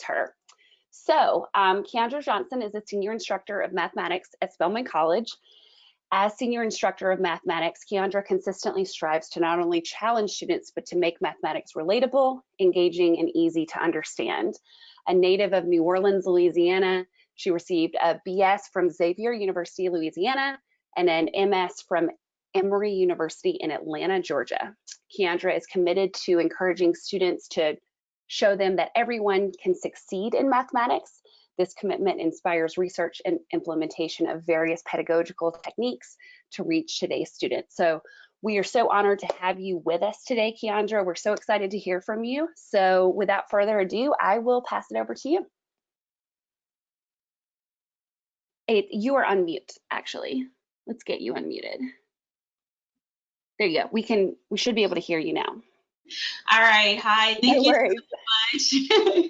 her. So, Kiandra Johnson is a senior instructor of mathematics at Spelman College. As senior instructor of mathematics, Kiandra consistently strives to not only challenge students, but to make mathematics relatable, engaging, and easy to understand. A native of New Orleans, Louisiana, she received a BS from Xavier University, Louisiana, and an MS from Emory University in Atlanta, Georgia. Kiandra is committed to encouraging students to show them that everyone can succeed in mathematics. This commitment inspires research and implementation of various pedagogical techniques to reach today's students. So we are so honored to have you with us today, Kiandra. We're so excited to hear from you. So without further ado, I will pass it over to you. You are on mute, actually. Let's get you unmuted. There you go. We should be able to hear you now. All right. Hi. Thank you so much.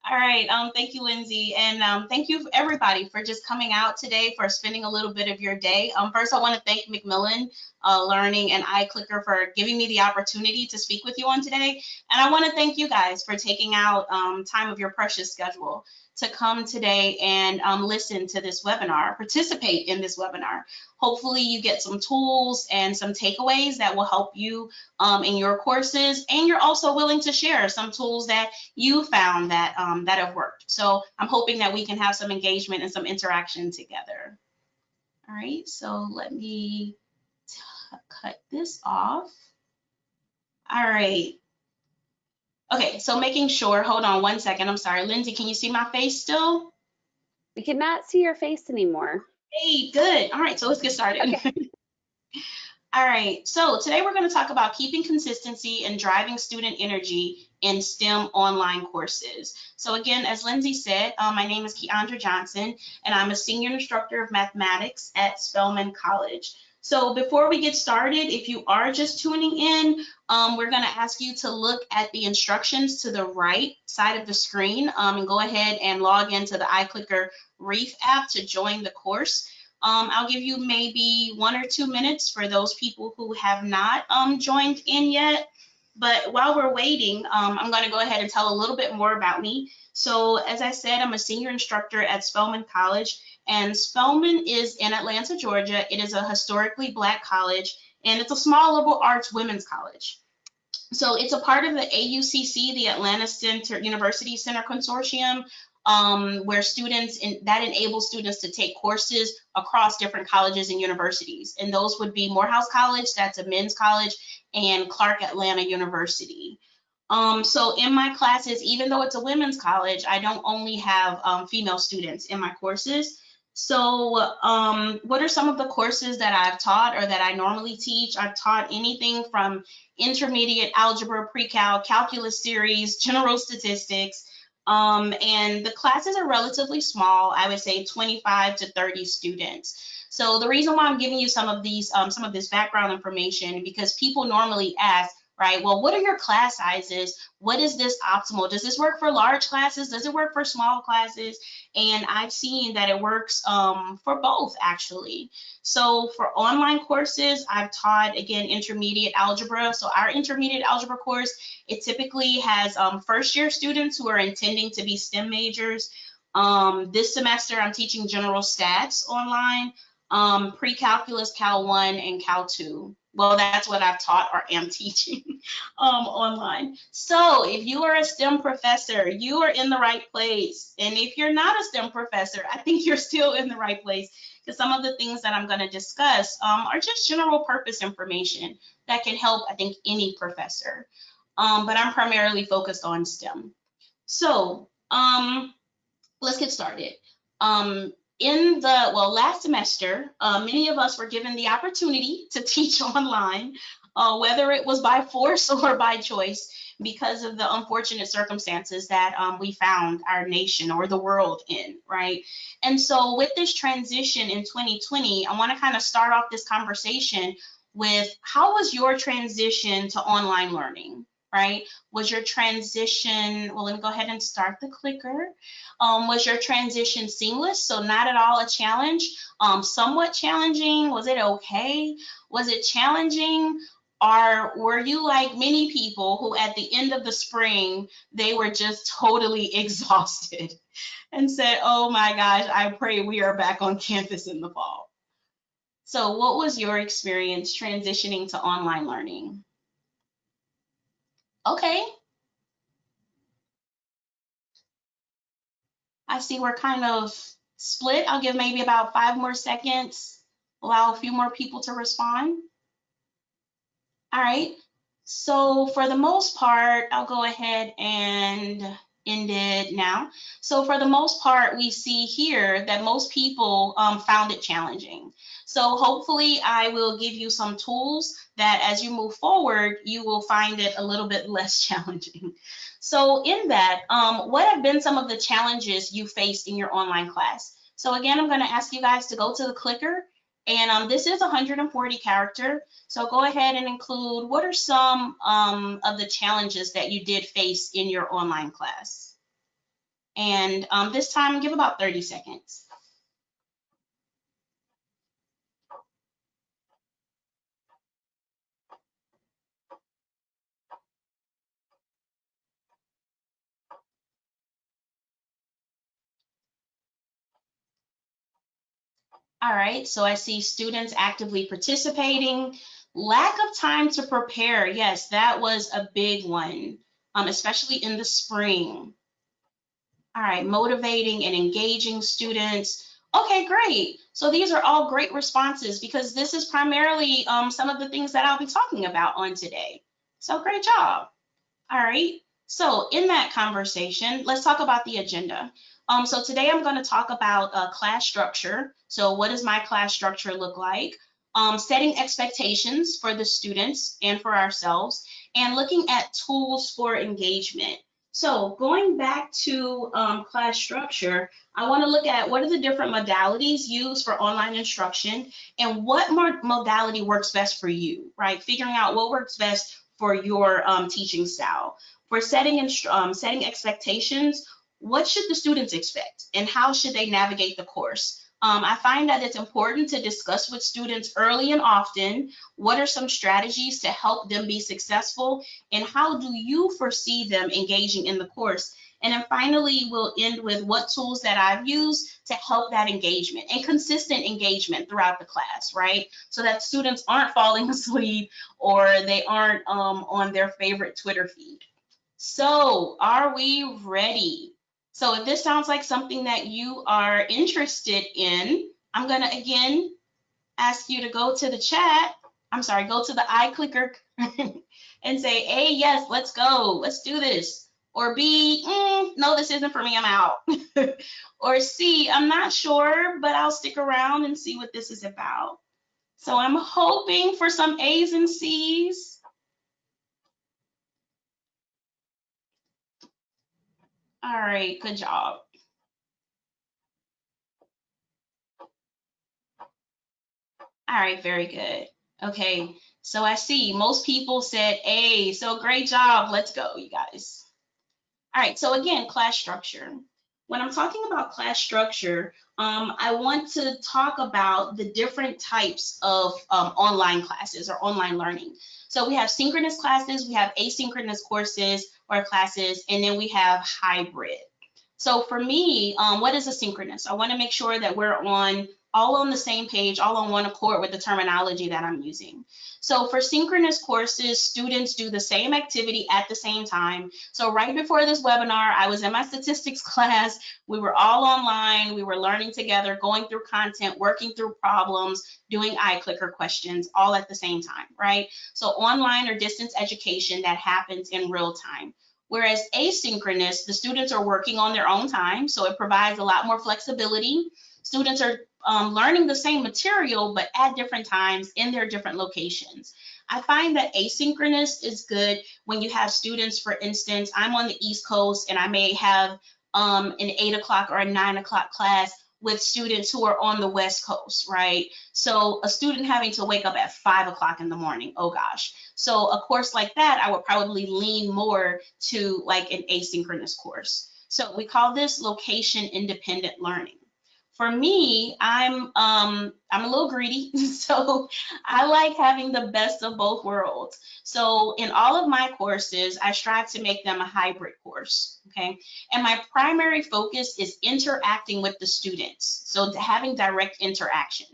All right. Thank you, Lindsay. And thank you, everybody, for just coming out today, for spending a little bit of your day. First, I want to thank Macmillan Learning and iClicker for giving me the opportunity to speak with you on today. And I want to thank you guys for taking out time of your precious schedule to come today and listen to this webinar, participate in this webinar. Hopefully you get some tools and some takeaways that will help you in your courses, and you're also willing to share some tools that you found that, that have worked. So I'm hoping that we can have some engagement and some interaction together. All right, so let me cut this off. All right. Okay, so making sure, hold on one second, I'm sorry. Lindsay, can you see my face still? We cannot see your face anymore. Hey, good. All right, so let's get started. Okay. All right, so today we're going to talk about keeping consistency and driving student energy in STEM online courses. So again, as Lindsay said, my name is Kiandra Johnson, and I'm a senior instructor of mathematics at Spelman College. So before we get started, if you are just tuning in, we're going to ask you to look at the instructions to the right side of the screen and go ahead and log into the iClicker Reef app to join the course. I'll give you maybe 1 or 2 minutes for those people who have not joined in yet. But while we're waiting, I'm going to go ahead and tell a little bit more about me. So as I said, I'm a senior instructor at Spelman College, and Spelman is in Atlanta, Georgia. It is a historically Black college, and it's a small liberal arts women's college. So it's a part of the AUCC, the Atlanta University Center Consortium, where students, that enables students to take courses across different colleges and universities. And those would be Morehouse College, that's a men's college, and Clark Atlanta University. So in my classes, even though it's a women's college, I don't only have female students in my courses. So what are some of the courses that I've taught or that I normally teach? I've taught anything from intermediate algebra, pre-cal, calculus series, general statistics, and the classes are relatively small. I would say 25 to 30 students. So the reason why I'm giving you some of this background information, because people normally ask, right, well, what are your class sizes? What is this optimal? Does this work for large classes? Does it work for small classes? And I've seen that it works for both, actually. So for online courses, I've taught, again, intermediate algebra. So our intermediate algebra course, it typically has first-year students who are intending to be STEM majors. This semester, I'm teaching general stats online, pre-calculus, Cal 1, and Cal 2. Well, that's what I've taught or am teaching online. So if you are a STEM professor, you are in the right place. And if you're not a STEM professor, I think you're still in the right place, because some of the things that I'm going to discuss are just general purpose information that can help, I think, any professor. But I'm primarily focused on STEM. So let's get started. Last semester, many of us were given the opportunity to teach online, whether it was by force or by choice, because of the unfortunate circumstances that we found our nation or the world in, right? And so with this transition in 2020, I want to kind of start off this conversation with, how was your transition to online learning? Right? Was your transition, well, let me go ahead and start the clicker. Was your transition seamless? So not at all a challenge, somewhat challenging? Was it okay? Was it challenging? Or were you like many people who at the end of the spring, they were just totally exhausted and said, oh my gosh, I pray we are back on campus in the fall? So what was your experience transitioning to online learning? Okay, I see we're kind of split. I'll give maybe about 5 more seconds, allow a few more people to respond. All right, so for the most part, I'll go ahead and end it now. So for the most part, we see here that most people found it challenging. So hopefully I will give you some tools that as you move forward, you will find it a little bit less challenging. So in that, what have been some of the challenges you faced in your online class? So again, I'm going to ask you guys to go to the clicker, and this is 140 character. So go ahead and include what are some of the challenges that you did face in your online class. And this time, give about 30 seconds. All right, so I see students actively participating. Lack of time to prepare. Yes, that was a big one, especially in the spring. All right, motivating and engaging students. Okay, great. So these are all great responses because this is primarily some of the things that I'll be talking about on today. So great job. All right, so in that conversation, let's talk about the agenda. So today I'm going to talk about class structure. So what does my class structure look like? Setting expectations for the students and for ourselves, and looking at tools for engagement. So going back to class structure, I want to look at what are the different modalities used for online instruction and what modality works best for you, right? Figuring out what works best for your teaching style. For setting expectations, what should the students expect and how should they navigate the course? I find that it's important to discuss with students early and often what are some strategies to help them be successful and how do you foresee them engaging in the course? And then finally, we'll end with what tools that I've used to help that engagement and consistent engagement throughout the class, right? So that students aren't falling asleep or they aren't on their favorite Twitter feed. So are we ready? So if this sounds like something that you are interested in, I'm gonna again ask you to go to the chat. I'm sorry, go to the iClicker and say, A, yes, let's go, let's do this. Or B, no, this isn't for me, I'm out. Or C, I'm not sure, but I'll stick around and see what this is about. So I'm hoping for some A's and C's. All right, good job. All right, very good. Okay, so I see most people said A, so great job. Let's go, you guys. All right, so again, class structure. When I'm talking about class structure, I want to talk about the different types of online classes or online learning. So we have synchronous classes, we have asynchronous courses or classes, and then we have hybrid. So for me, what is asynchronous? I want to make sure that we're all on the same page, all on one accord with the terminology that I'm using. So for synchronous courses, students do the same activity at the same time. So right before this webinar, I was in my statistics class. We were all online. We were learning together, going through content, working through problems, doing iClicker questions, all at the same time, right? So online or distance education that happens in real time. Whereas asynchronous, the students are working on their own time, so it provides a lot more flexibility. Students are learning the same material, but at different times in their different locations. I find that asynchronous is good when you have students, for instance, I'm on the East Coast and I may have an 8 o'clock or a 9 o'clock class with students who are on the West Coast, right? So a student having to wake up at 5 o'clock in the morning, oh gosh. So a course like that, I would probably lean more to like an asynchronous course. So we call this location independent learning. For me, I'm a little greedy, so I like having the best of both worlds. So in all of my courses, I strive to make them a hybrid course, okay? And my primary focus is interacting with the students, so having direct interaction.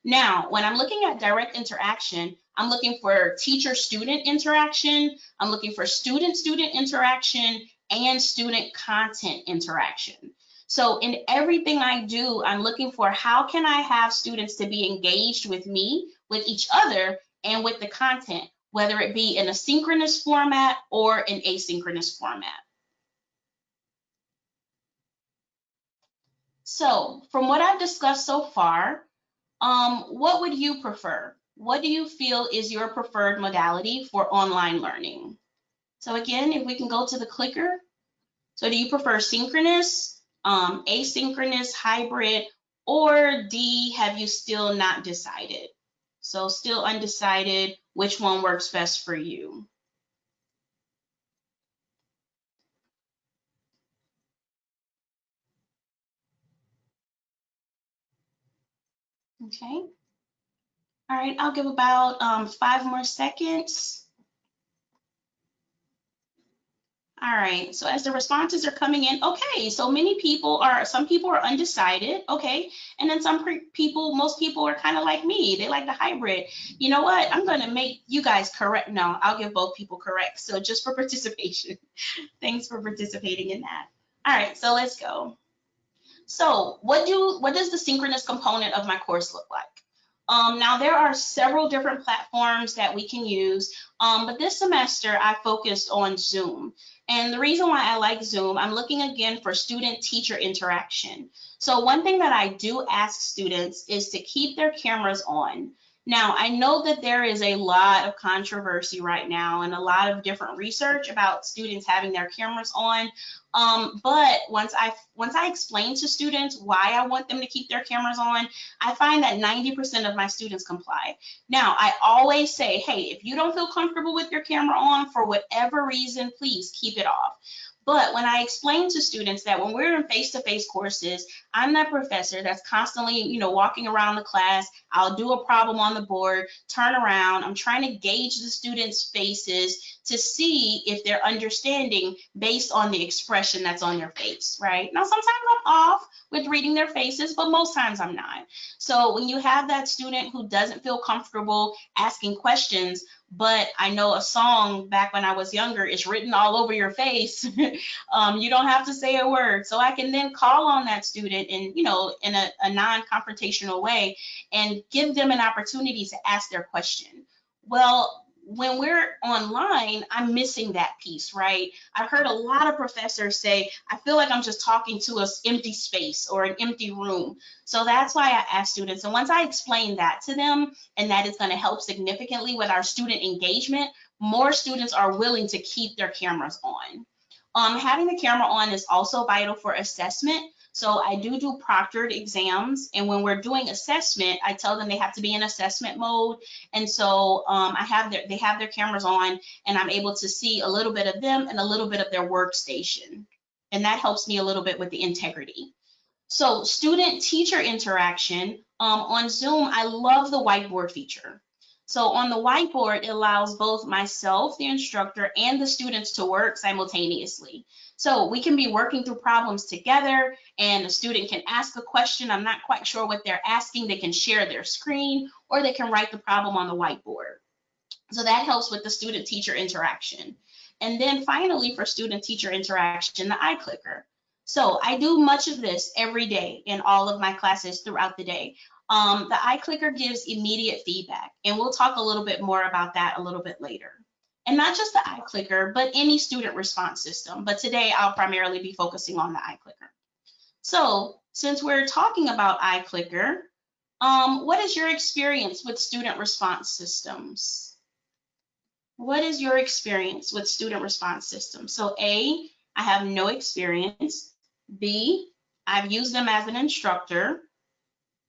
Now, when I'm looking at direct interaction, I'm looking for teacher-student interaction, I'm looking for student-student interaction, and student content interaction. So in everything I do, I'm looking for how can I have students to be engaged with me, with each other, and with the content, whether it be in a synchronous format or an asynchronous format. So from what I've discussed so far, what would you prefer? What do you feel is your preferred modality for online learning? So again, if we can go to the clicker. So do you prefer synchronous, asynchronous, hybrid, or D, have you still not decided? So still undecided, which one works best for you? Okay. All right, I'll give about 5 more seconds. All right, so as the responses are coming in, okay, so some people are undecided, okay, and then most people are kind of like me, they like the hybrid. You know what, I'm gonna make you guys correct. No, I'll give both people correct, so just for participation. Thanks for participating in that. All right, so let's go. So what does the synchronous component of my course look like? Now there are several different platforms that we can use, but this semester I focused on Zoom. And the reason why I like Zoom, I'm looking again for student-teacher interaction. So one thing that I do ask students is to keep their cameras on. Now, I know that there is a lot of controversy right now and a lot of different research about students having their cameras on. But once I explain to students why I want them to keep their cameras on, I find that 90% of my students comply. Now, I always say, hey, if you don't feel comfortable with your camera on for whatever reason, please keep it off. But when I explain to students that when we're in face-to-face courses, I'm that professor that's constantly, walking around the class. I'll do a problem on the board, turn around. I'm trying to gauge the students' faces to see if they're understanding based on the expression that's on their face, right? Now, sometimes I'm off with reading their faces, but most times I'm not. So when you have that student who doesn't feel comfortable asking questions, but I know a song back when I was younger is written all over your face, you don't have to say a word. So I can then call on that student in a non-confrontational way and give them an opportunity to ask their question. Well, when we're online, I'm missing that piece, right? I've heard a lot of professors say, I feel like I'm just talking to an empty space or an empty room. So that's why I ask students. And once I explain that to them, and that is going to help significantly with our student engagement, more students are willing to keep their cameras on. Having the camera on is also vital for assessment. So I do proctored exams, and when we're doing assessment, I tell them they have to be in assessment mode. And so they have their cameras on, and I'm able to see a little bit of them and a little bit of their workstation. And that helps me a little bit with the integrity. So student-teacher interaction, on Zoom, I love the whiteboard feature. So on the whiteboard, it allows both myself, the instructor, and the students to work simultaneously. So we can be working through problems together, and a student can ask a question. I'm not quite sure what they're asking. They can share their screen, or they can write the problem on the whiteboard. So that helps with the student-teacher interaction. And then finally, for student-teacher interaction, the iClicker. So I do much of this every day in all of my classes throughout the day. The iClicker gives immediate feedback, and we'll talk a little bit more about that a little bit later. And not just the iClicker, but any student response system. But today I'll primarily be focusing on the iClicker. So since we're talking about iClicker, what is your experience with student response systems? What is your experience with student response systems? So A, I have no experience. B, I've used them as an instructor.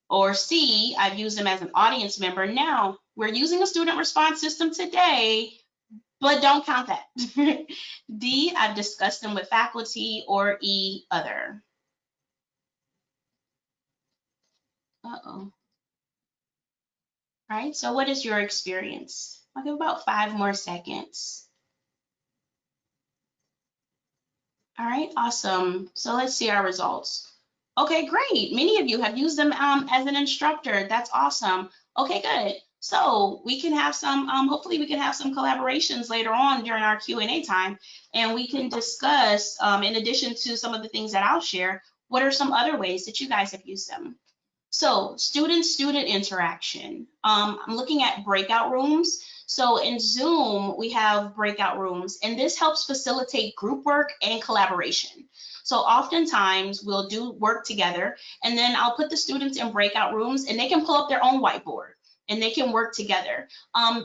Or C, I've used them as an audience member. Now, we're using a student response system today, but don't count that. D, I've discussed them with faculty. Or E, other. Uh-oh. All right, so what is your experience? I'll give about 5 more seconds. All right, awesome. So let's see our results. Okay, great. Many of you have used them as an instructor. That's awesome. Okay, good. So we can have some, hopefully we can have some collaborations later on during our Q&A time, and we can discuss, in addition to some of the things that I'll share, what are some other ways that you guys have used them? So student-student interaction. I'm looking at breakout rooms. So in Zoom, we have breakout rooms, and this helps facilitate group work and collaboration. So oftentimes we'll do work together, and then I'll put the students in breakout rooms, and they can pull up their own whiteboard, and they can work together.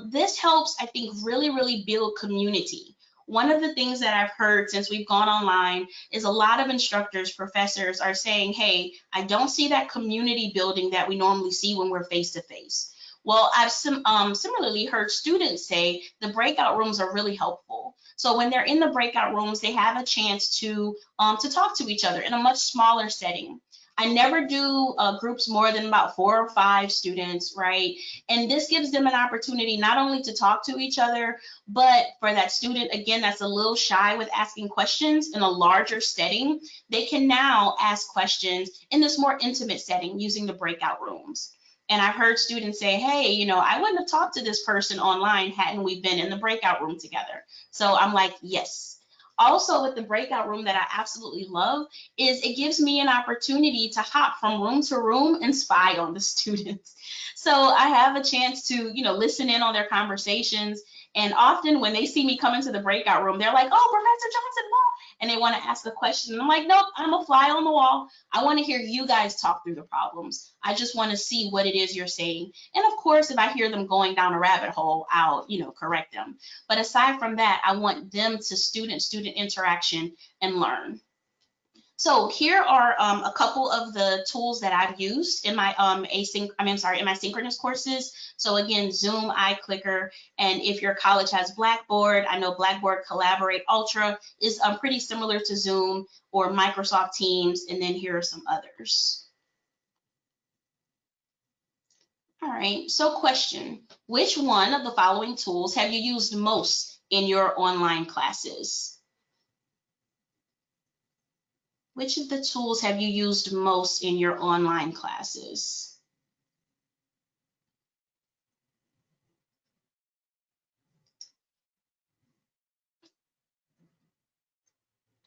This helps, I think, really build community. One of the things that I've heard since we've gone online is a lot of instructors, professors are saying, hey, I don't see that community building that we normally see when we're face-to-face. Well, I've similarly heard students say the breakout rooms are really helpful. So when they're in the breakout rooms, they have a chance to talk to each other in a much smaller setting. I never do groups more than about 4 or 5 students, right? And this gives them an opportunity not only to talk to each other, but for that student, again, that's a little shy with asking questions in a larger setting, they can now ask questions in this more intimate setting using the breakout rooms. And I've heard students say, hey, you know, I wouldn't have talked to this person online hadn't we been in the breakout room together. So I'm like, yes. Also with the breakout room that I absolutely love is it gives me an opportunity to hop from room to room and spy on the students. So I have a chance to, you know, listen in on their conversations. And often when they see me come into the breakout room, they're like, oh, Professor Johnson, no. And they want to ask a question. And I'm like, nope, I'm a fly on the wall. I want to hear you guys talk through the problems. I just want to see what it is you're saying. And of course, if I hear them going down a rabbit hole, I'll, you know, correct them. But aside from that, I want them to student-student interaction and learn. So here are a couple of the tools that I've used in my in my synchronous courses. So again, Zoom, iClicker, and if your college has Blackboard, I know Blackboard Collaborate Ultra is pretty similar to Zoom or Microsoft Teams, and then here are some others. All right, so question, which one of the following tools have you used most in your online classes? Which of the tools have you used most in your online classes?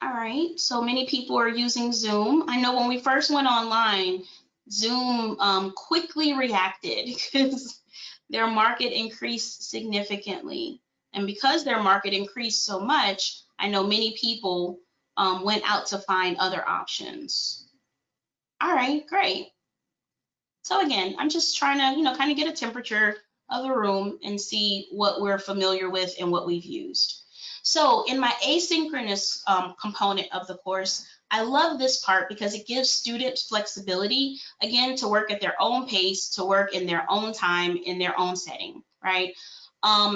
All right, so many people are using Zoom. I know when we first went online, Zoom quickly reacted because their market increased significantly. And because their market increased so much, I know many people went out to find other options. All right, great. So again, I'm just trying to, you know, kind of get a temperature of the room and see what we're familiar with and what we've used. So in my asynchronous component of the course, I love this part because it gives students flexibility, again, to work at their own pace, to work in their own time, in their own setting, right?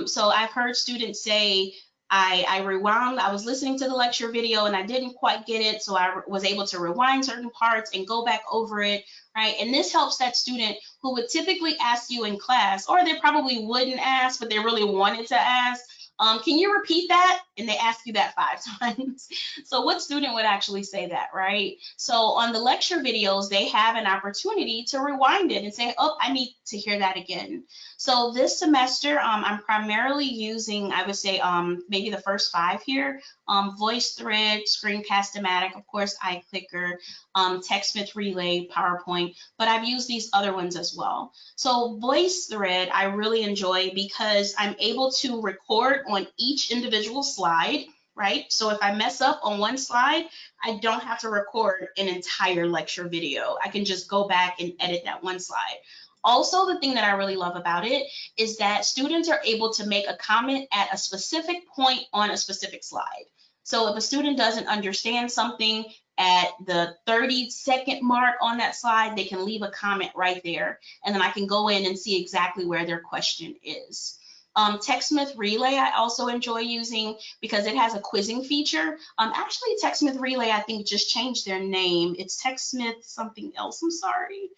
So I've heard students say, I rewound, I was listening to the lecture video and I didn't quite get it, so I was able to rewind certain parts and go back over it, right? And this helps that student who would typically ask you in class, or they probably wouldn't ask, but they really wanted to ask, can you repeat that? And they ask you that 5 times. So what student would actually say that, right? So on the lecture videos, they have an opportunity to rewind it and say, oh, I need to hear that again. So this semester, I'm primarily using, I would say, maybe the first 5 here, VoiceThread, Screencast-O-Matic, of course, iClicker, TextSmith Relay, PowerPoint, but I've used these other ones as well. So VoiceThread, I really enjoy because I'm able to record on each individual slide, right? So if I mess up on one slide, I don't have to record an entire lecture video. I can just go back and edit that one slide. Also, the thing that I really love about it is that students are able to make a comment at a specific point on a specific slide. So if a student doesn't understand something at the 30-second mark on that slide, they can leave a comment right there, and then I can go in and see exactly where their question is. TechSmith Relay I also enjoy using because it has a quizzing feature. Actually, TechSmith Relay I think just changed their name. It's TechSmith something else, I'm sorry.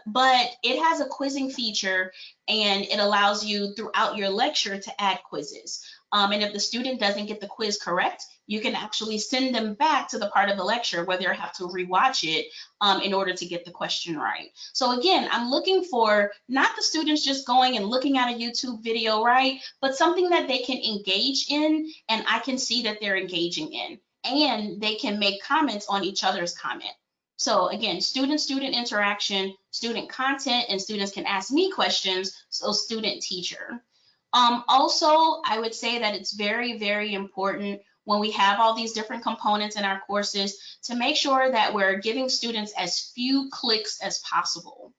But it has a quizzing feature and it allows you throughout your lecture to add quizzes. And if the student doesn't get the quiz correct, you can actually send them back to the part of the lecture where they'll have to rewatch it in order to get the question right. So again, I'm looking for not the students just going and looking at a YouTube video, right? But something that they can engage in and I can see that they're engaging in. And they can make comments on each other's comment. So again, student-student interaction, student content, and students can ask me questions, so student-teacher. Also, I would say that it's very, very important when we have all these different components in our courses to make sure that we're giving students as few clicks as possible.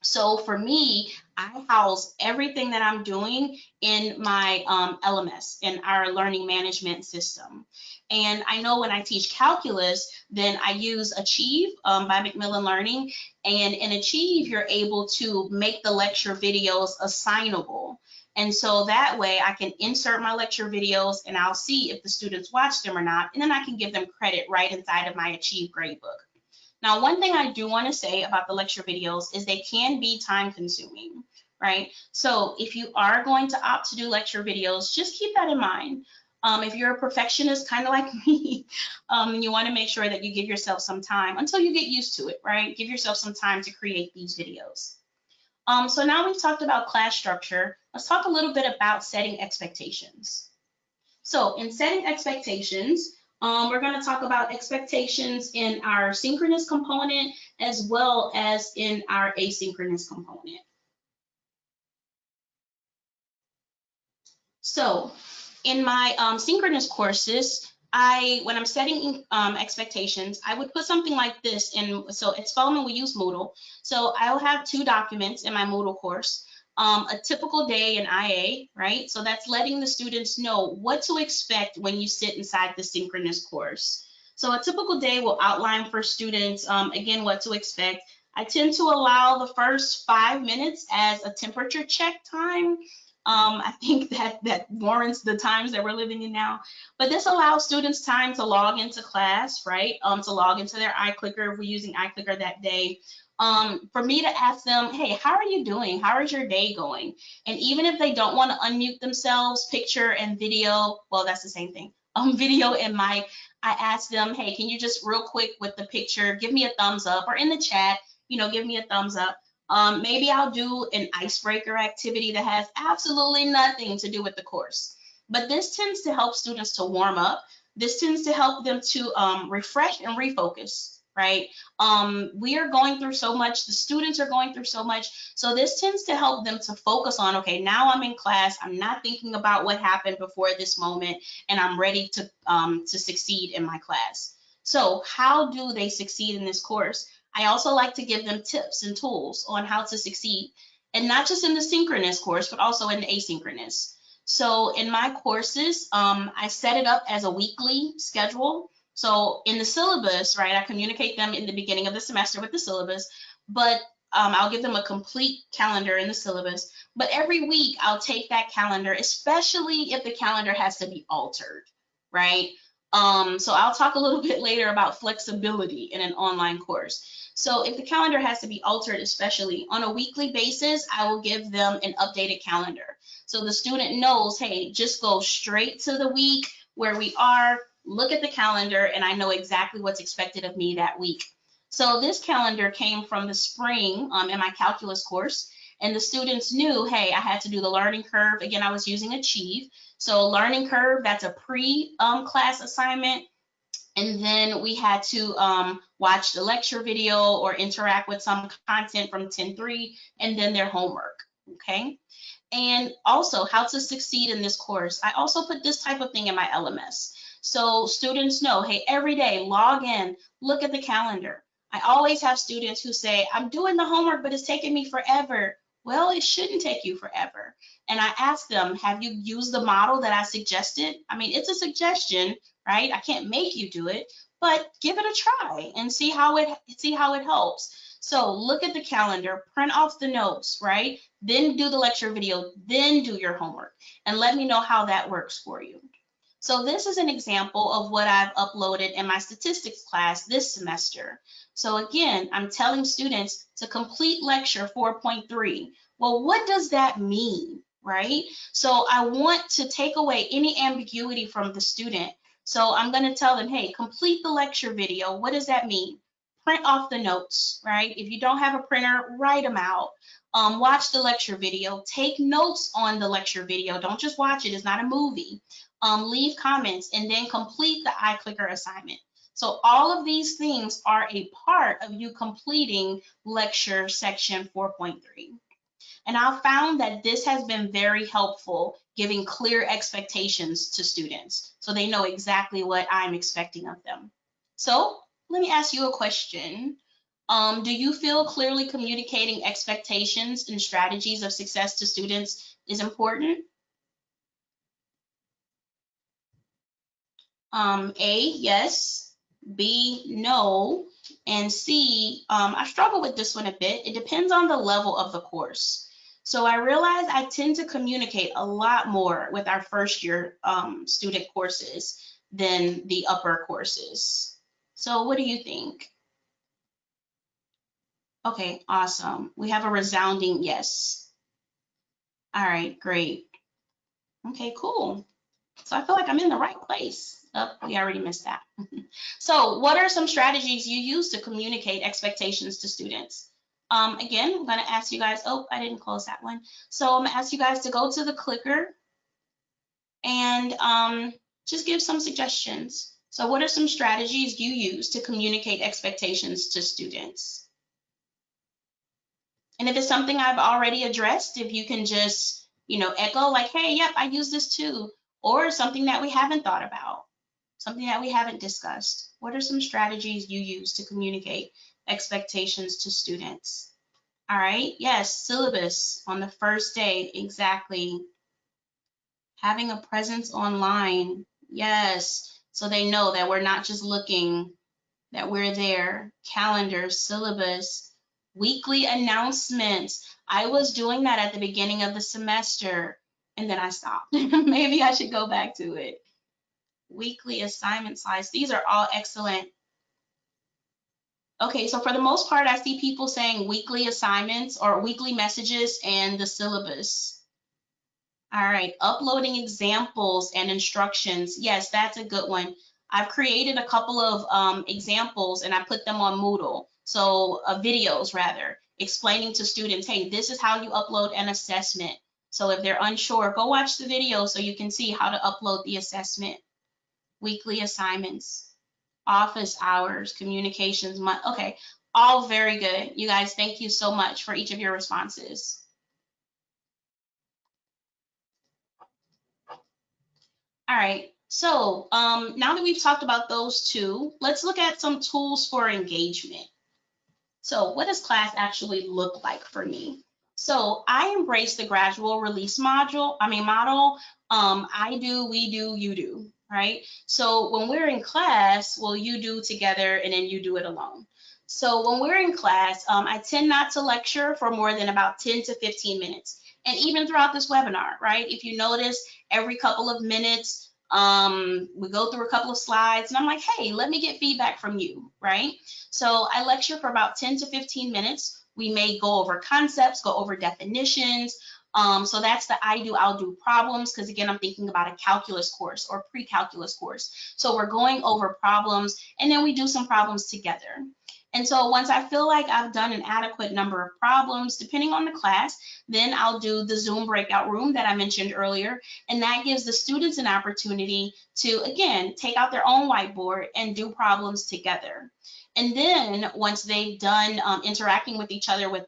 So for me, I house everything that I'm doing in my LMS, in our learning management system. And I know when I teach calculus, then I use Achieve by Macmillan Learning. And in Achieve, you're able to make the lecture videos assignable. And so that way I can insert my lecture videos and I'll see if the students watch them or not. And then I can give them credit right inside of my Achieve gradebook. Now, one thing I do want to say about the lecture videos is they can be time consuming, right? So if you are going to opt to do lecture videos, just keep that in mind. If you're a perfectionist, kind of like me, you want to make sure that you give yourself some time until you get used to it, right? Give yourself some time to create these videos. So now we've talked about class structure. Let's talk a little bit about setting expectations. So in setting expectations, we're going to talk about expectations in our synchronous component as well as in our asynchronous component. So in my synchronous courses, when I'm setting expectations, I would put something like this in. So at Spelman, we use Moodle. So I'll have 2 documents in my Moodle course. A typical day in IA, right? So that's letting the students know what to expect when you sit inside the synchronous course. So a typical day will outline for students, again, what to expect. I tend to allow the first 5 minutes as a temperature check time. I think that warrants the times that we're living in now. But this allows students time to log into class, right? To log into their iClicker if we're using iClicker that day. For me to ask them, hey, how are you doing? How is your day going? And even if they don't want to unmute themselves, picture and video, well, that's the same thing, video and mic, I ask them, hey, can you just real quick with the picture, give me a thumbs up, or in the chat, give me a thumbs up. Maybe I'll do an icebreaker activity that has absolutely nothing to do with the course. But this tends to help students to warm up. This tends to help them to refresh and refocus, right? We are going through so much, the students are going through so much. So this tends to help them to focus on, okay, now I'm in class, I'm not thinking about what happened before this moment, and I'm ready to succeed in my class. So how do they succeed in this course? I also like to give them tips and tools on how to succeed, and not just in the synchronous course, but also in the asynchronous. So in my courses, I set it up as a weekly schedule. So in the syllabus, right, I communicate them in the beginning of the semester with the syllabus, but I'll give them a complete calendar in the syllabus. But every week I'll take that calendar, especially if the calendar has to be altered, right? So I'll talk a little bit later about flexibility in an online course. So if the calendar has to be altered, especially on a weekly basis, I will give them an updated calendar. So the student knows, hey, just go straight to the week where we are, look at the calendar, and I know exactly what's expected of me that week. So this calendar came from the spring in my calculus course, and the students knew, hey, I had to do the learning curve. Again, I was using Achieve. So learning curve, that's a pre-class assignment. And then we had to watch the lecture video or interact with some content from 10.3 and then their homework, okay? And also how to succeed in this course. I also put this type of thing in my LMS. So students know, hey, every day, log in, look at the calendar. I always have students who say, I'm doing the homework, but it's taking me forever. Well, it shouldn't take you forever. And I ask them, have you used the model that I suggested? I mean, it's a suggestion, right? I can't make you do it, but give it a try and see how it helps. So look at the calendar, print off the notes, right? Then do the lecture video, then do your homework, and let me know how that works for you. So this is an example of what I've uploaded in my statistics class this semester. So again, I'm telling students to complete lecture 4.3. Well, what does that mean, right? So I want to take away any ambiguity from the student. So I'm going to tell them, hey, complete the lecture video. What does that mean? Print off the notes, right? If you don't have a printer, write them out. Watch the lecture video. Take notes on the lecture video. Don't just watch it. It's not a movie. Leave comments, and then complete the iClicker assignment. So all of these things are a part of you completing lecture section 4.3. And I've found that this has been very helpful, giving clear expectations to students so they know exactly what I'm expecting of them. So let me ask you a question. Do you feel clearly communicating expectations and strategies of success to students is important? A, yes, B, no, and C, I struggle with this one a bit. It depends on the level of the course. So I realize I tend to communicate a lot more with our first year student courses than the upper courses. So what do you think? Okay, awesome. We have a resounding yes. All right, great. Okay, cool. So I feel like I'm in the right place. Oh, we already missed that. So what are some strategies you use to communicate expectations to students? Again, I'm going to ask you guys, oh, I didn't close that one. So I'm going to ask you guys to go to the clicker and just give some suggestions. So what are some strategies you use to communicate expectations to students? And if it's something I've already addressed, if you can just, echo like, hey, yep, I use this too, or something that we haven't thought about, something that we haven't discussed. What are some strategies you use to communicate expectations to students? All right, yes, syllabus on the first day, exactly. Having a presence online, yes, so they know that we're not just looking, that we're there. Calendar, syllabus, weekly announcements. I was doing that at the beginning of the semester and then I stopped. Maybe I should go back to it. Weekly assignment slides. These are all excellent. Okay, so for the most part, I see people saying weekly assignments or weekly messages and the syllabus. All right, uploading examples and instructions. Yes, that's a good one. I've created a couple of examples and I put them on Moodle. So videos rather, explaining to students, hey, this is how you upload an assessment. So if they're unsure, go watch the video so you can see how to upload the assessment. Weekly assignments, office hours, communications, okay, all very good. You guys, thank you so much for each of your responses. All right, so now that we've talked about those two, let's look at some tools for engagement. So what does class actually look like for me? So I embrace the gradual release model. I do, we do, you do, right? So when we're in class, well, you do together and then you do it alone. So when we're in class, I tend not to lecture for more than about 10 to 15 minutes. And even throughout this webinar, right? If you notice, every couple of minutes, we go through a couple of slides and I'm like, hey, let me get feedback from you, right? So I lecture for about 10 to 15 minutes. We may go over concepts, go over definitions. So that's the I do, I'll do problems, because again, I'm thinking about a calculus course or pre-calculus course. So we're going over problems and then we do some problems together. And so once I feel like I've done an adequate number of problems, depending on the class, then I'll do the Zoom breakout room that I mentioned earlier. And that gives the students an opportunity to, again, take out their own whiteboard and do problems together. And then once they've done interacting with each other with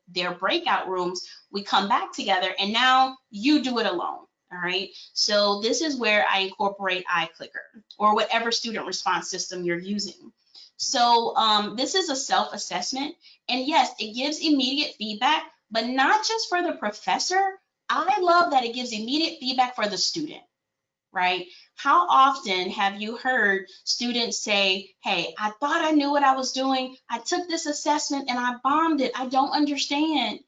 their breakout rooms, we come back together and now you do it alone. All right, so this is where I incorporate iClicker or whatever student response system you're using. So this is a self-assessment, and yes, it gives immediate feedback, but not just for the professor. I love that it gives immediate feedback for the student. right? How often have you heard students say, hey, I thought I knew what I was doing. I took this assessment and I bombed it. I don't understand.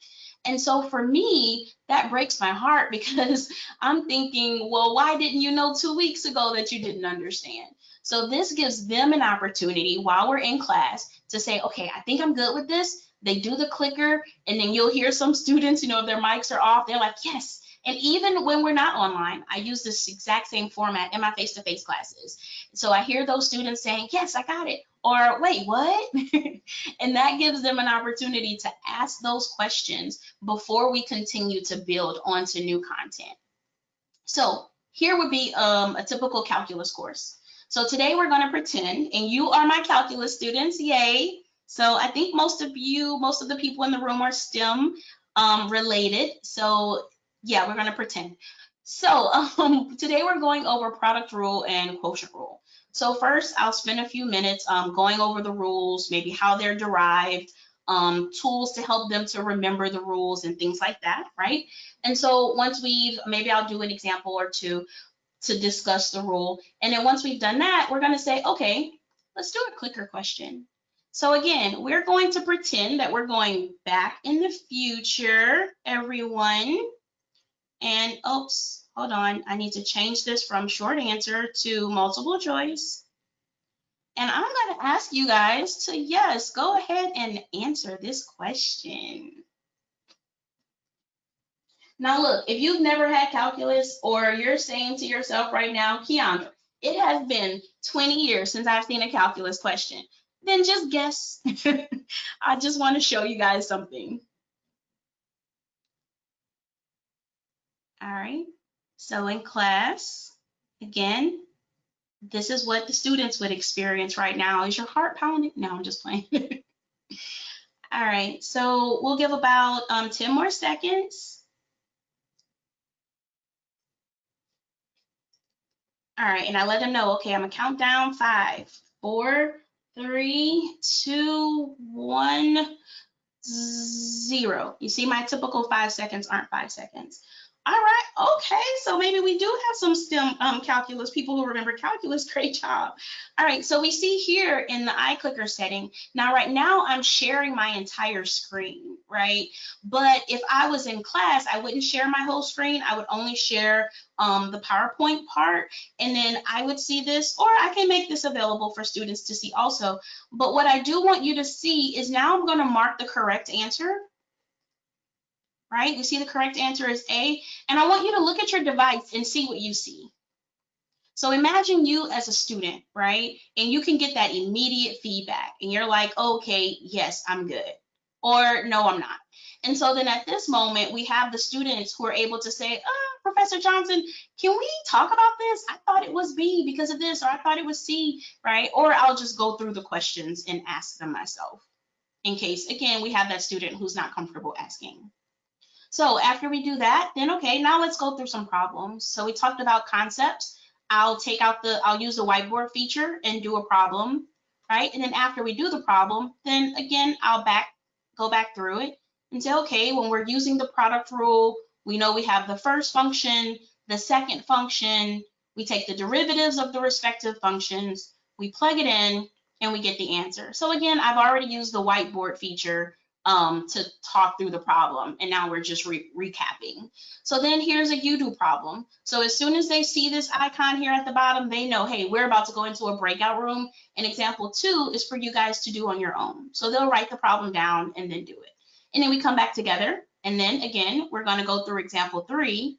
And so for me, that breaks my heart because I'm thinking, well, why didn't you know 2 weeks ago that you didn't understand? So this gives them an opportunity while we're in class to say, okay, I think I'm good with this. They do the clicker, and then you'll hear some students, if their mics are off, they're like, yes. And even when we're not online, I use this exact same format in my face-to-face classes. So I hear those students saying, yes, I got it. Or wait, what? And that gives them an opportunity to ask those questions before we continue to build onto new content. So here would be a typical calculus course. So today we're going to pretend, and you are my calculus students, yay. So I think most of the people in the room are STEM related. So yeah, we're going to pretend. So today we're going over product rule and quotient rule. So first, I'll spend a few minutes going over the rules, maybe how they're derived, tools to help them to remember the rules and things like that, right? And so once maybe I'll do an example or two to discuss the rule. And then once we've done that, we're going to say, okay, let's do a clicker question. So again, we're going to pretend that we're going back in the future, everyone. And oops, hold on. I need to change this from short answer to multiple choice. And I'm going to ask you guys to, yes, go ahead and answer this question. Now look, if you've never had calculus or you're saying to yourself right now, Kiandra, it has been 20 years since I've seen a calculus question, then just guess. I just want to show you guys something. All right, so in class, again, this is what the students would experience right now. Is your heart pounding? No, I'm just playing. All right, so we'll give about 10 more seconds. All right, and I let them know, okay, I'm gonna count down 5, 4, 3, 2, 1, 0. You see, my typical 5 seconds aren't 5 seconds. All right, okay, so maybe we do have some STEM calculus, people who remember calculus, great job. All right, so we see here in the iClicker setting, now right now I'm sharing my entire screen, right? But if I was in class, I wouldn't share my whole screen, I would only share the PowerPoint part, and then I would see this, or I can make this available for students to see also. But what I do want you to see is now I'm gonna mark the correct answer. Right? You see the correct answer is A, and I want you to look at your device and see what you see. So imagine you as a student, right? And you can get that immediate feedback and you're like, okay, yes, I'm good, or no, I'm not. And so then at this moment, we have the students who are able to say, Professor Johnson, can we talk about this? I thought it was B because of this, or I thought it was C, right? Or I'll just go through the questions and ask them myself in case, again, we have that student who's not comfortable asking. So after we do that, then okay, now let's go through some problems. So we talked about concepts. I'll use the whiteboard feature and do a problem, right? And then after we do the problem, then again, I'll go back through it and say, okay, when we're using the product rule, we know we have the first function, the second function, we take the derivatives of the respective functions, we plug it in, and we get the answer. So again, I've already used the whiteboard feature to talk through the problem, and now we're just recapping. So then here's a you do problem. So as soon as they see this icon here at the bottom, they know, hey, we're about to go into a breakout room, and example 2 is for you guys to do on your own. So they'll write the problem down and then do it. And then we come back together, and then again, we're going to go through example 3,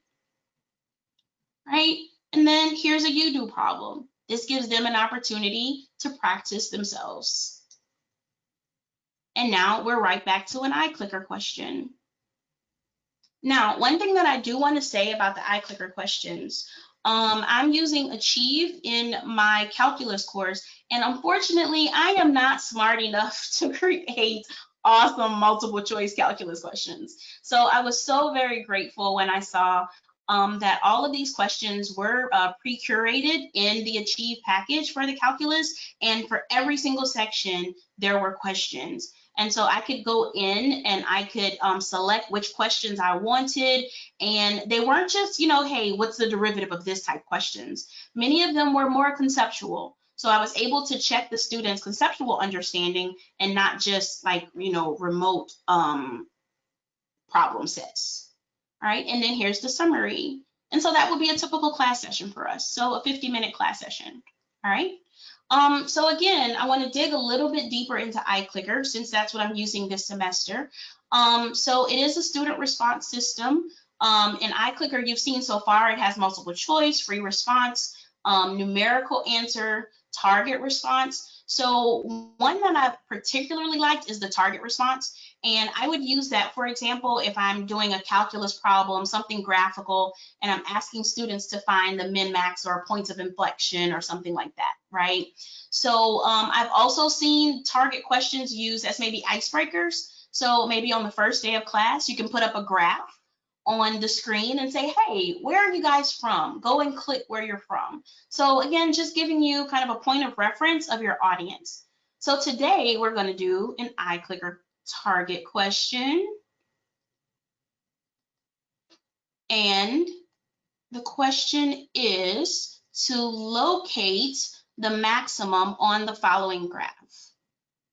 right? And then here's a you do problem. This gives them an opportunity to practice themselves. And now we're right back to an iClicker question. Now, one thing that I do want to say about the iClicker questions, I'm using Achieve in my calculus course, and unfortunately, I am not smart enough to create awesome multiple choice calculus questions. So I was so very grateful when I saw that all of these questions were pre-curated in the Achieve package for the calculus, and for every single section, there were questions. And so I could go in and I could select which questions I wanted. And they weren't just, you know, hey, what's the derivative of this type questions? Many of them were more conceptual. So I was able to check the students' conceptual understanding and not just like, you know, remote problem sets. All right, and then here's the summary. And so that would be a typical class session for us. So a 50-minute class session. All right. So again, I want to dig a little bit deeper into iClicker since that's what I'm using this semester. So it is a student response system. In iClicker, you've seen so far, it has multiple choice, free response, numerical answer, target response. So one that I've particularly liked is the target response. And I would use that, for example, if I'm doing a calculus problem, something graphical, and I'm asking students to find the min-max or points of inflection or something like that, right? So I've also seen target questions used as maybe icebreakers. So maybe on the first day of class, you can put up a graph on the screen and say, hey, where are you guys from? Go and click where you're from. So again, just giving you kind of a point of reference of your audience. So today we're going to do an iClicker target question. And the question is to locate the maximum on the following graph.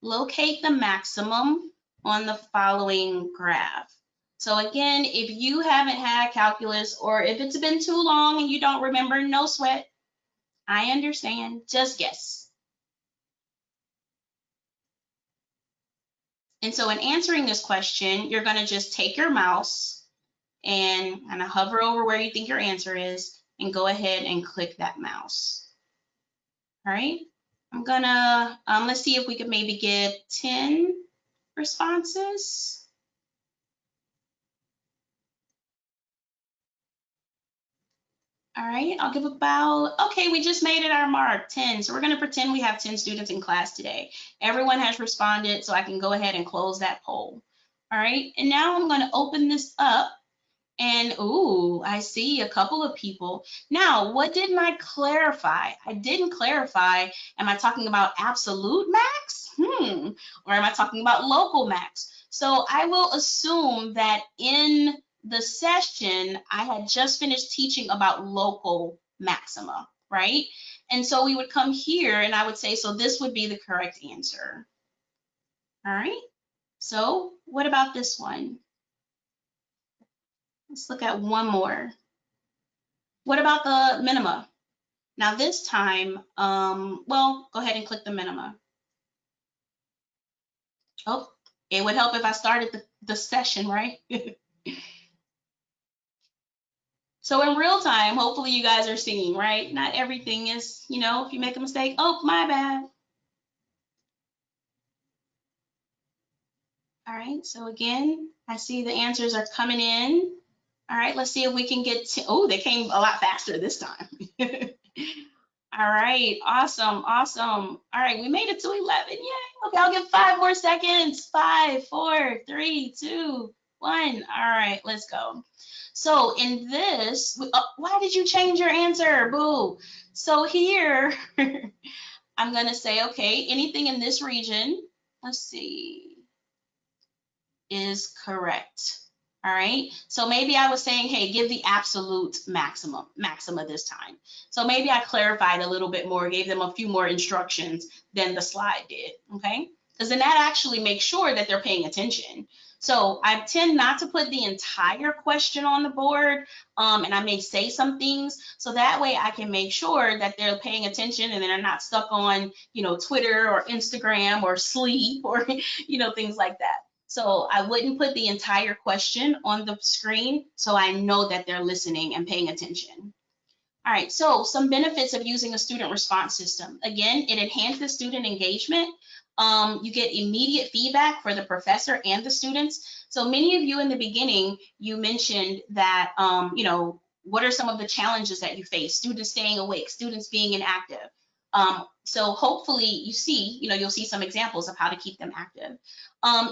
Locate the maximum on the following graph. So again, if you haven't had calculus or if it's been too long and you don't remember, no sweat. I understand. Just guess. And so in answering this question, you're going to just take your mouse and kind of hover over where you think your answer is and go ahead and click that mouse. All right. I'm going to, let's see if we could maybe get 10 responses. All right, I'll give about, okay, we just made it our mark, 10. So we're going to pretend we have 10 students in class today. Everyone has responded, so I can go ahead and close that poll. All right, and now I'm going to open this up. And, ooh, I see a couple of people. Now, what didn't I clarify? I didn't clarify, am I talking about absolute max? Or am I talking about local max? So I will assume that in the session, I had just finished teaching about local maxima, right? And so we would come here and I would say, so this would be the correct answer. All right, so what about this one? Let's look at one more. What about the minima? Now this time, well, go ahead and click the minima. Oh, it would help if I started the session, right? So in real time, hopefully you guys are seeing, right? Not everything is, you know, if you make a mistake, oh, my bad. All right, so again, I see the answers are coming in. All right, let's see if we can get to, oh, they came a lot faster this time. All right, awesome, awesome. All right, we made it to 11, yay. Okay, I'll give 5 more seconds. 5, 4, 3, 2, 1. All right, let's go. So in this, why did you change your answer? Boo. So here, I'm gonna say, okay, anything in this region, let's see, is correct. All right, so maybe I was saying, hey, give the absolute maxima this time. So maybe I clarified a little bit more, gave them a few more instructions than the slide did, okay? Because then that actually makes sure that they're paying attention. So I tend not to put the entire question on the board, and I may say some things, so that way I can make sure that they're paying attention and they're not stuck on, you know, Twitter or Instagram or sleep or, you know, things like that. So I wouldn't put the entire question on the screen so I know that they're listening and paying attention. All right, so some benefits of using a student response system. Again, it enhances student engagement. You get immediate feedback for the professor and the students. So many of you in the beginning, you mentioned that, you know, what are some of the challenges that you face? Students staying awake, students being inactive. So hopefully you see, you'll see some examples of how to keep them active.